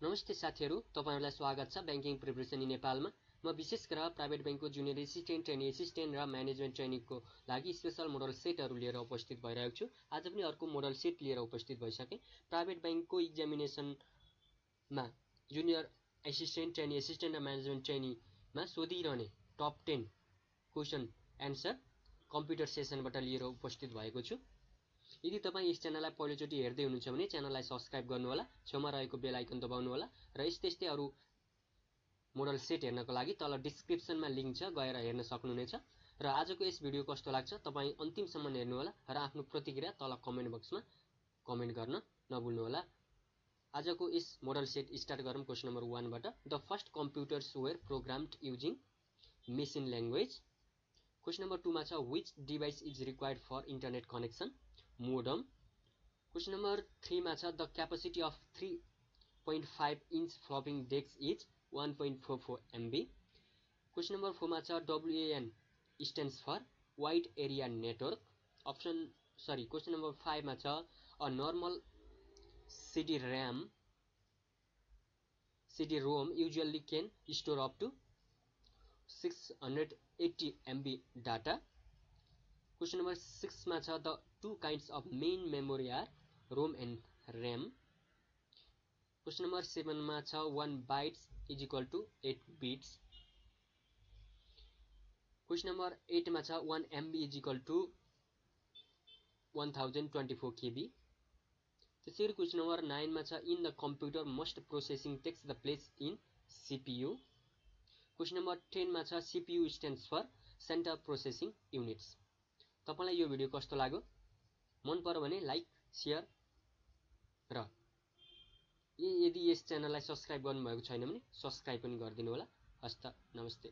नमस्ते साथीहरु, तपाईहरुलाई स्वागत छ बैंकिङ प्रिपरेसन इन नेपालमा। म विशेष गरेर प्राइभेट बैंकको जुनियर एसिस्टेन्ट, ट्रेनी एसिस्टेन्ट र म्यानेजमेन्ट ट्रेनिङको लागि स्पेशल मोडल सेटहरु लिएर उपस्थित भइरहेको छु। आज पनि अर्को मोडल सेट लिएर उपस्थित भइसके। प्राइभेट बैंकको एक्जामिनेसनमा जुनियर एसिस्टेन्ट, ट्रेनी एसिस्टेन्ट र म्यानेजमेन्ट ट्रेनीमा सोधिरहने टप 10 क्वेशन एन्सर कम्प्युटर सेसनबाट लिएर उपस्थित भएको छु। यदि तपाई यस च्यानललाई पहिलोचोटि हेर्दै हुनुहुन्छ भने च्यानललाई सब्स्क्राइब गर्नुहोला, छेउमा रहेको बेल आइकन दबाउनुहोला र यस्तै अरु मोडल सेट हेर्नको लागि तल डिस्क्रिप्सनमा लिंक छ, गएर हेर्न सक्नुहुनेछ। र आजको यस भिडियो कस्तो लाग्छ तपाई अन्तिमसम्म हेर्नुहोला र आफ्नो प्रतिक्रिया तल कमेन्ट बक्समा कमेन्ट गर्न नभुल्नुहोला। आजको यस मोडल सेट स्टार्ट गरौँ क्वेशन नम्बर 1 बाट। The first computers were programmed using machine language. Question number 2 मा छ which device is required for internet connection, modem. Question number 3 मा छ the capacity of 3.5 inch floppy disk is 1.44 MB। Question number 4 मा छ WAN stands for wide area network. Question number 5 मा छ a normal CD-ROM usually can store up to 680 MB data. Question number 6 मा छ the two kinds of main memory are ROM and RAM. Question number 7 मा छ 1 bytes is equal to 8 bits. Question number 8 मा छ 1 MB is equal to 1024 KB. त्यसैगरी question number 9 मा छ in the computer most processing takes the place in CPU. Question number 10 मा छ CPU stands for Center Processing Units. तपाईलाई यो video कस्तो लाग्यो? मन पर्यो भने लाइक, शेयर र यदि यस च्यानललाई सब्स्क्राइब गर्नुभएको छैन भने सब्स्क्राइब पनि गरिदिनु होला। हस्त नमस्ते।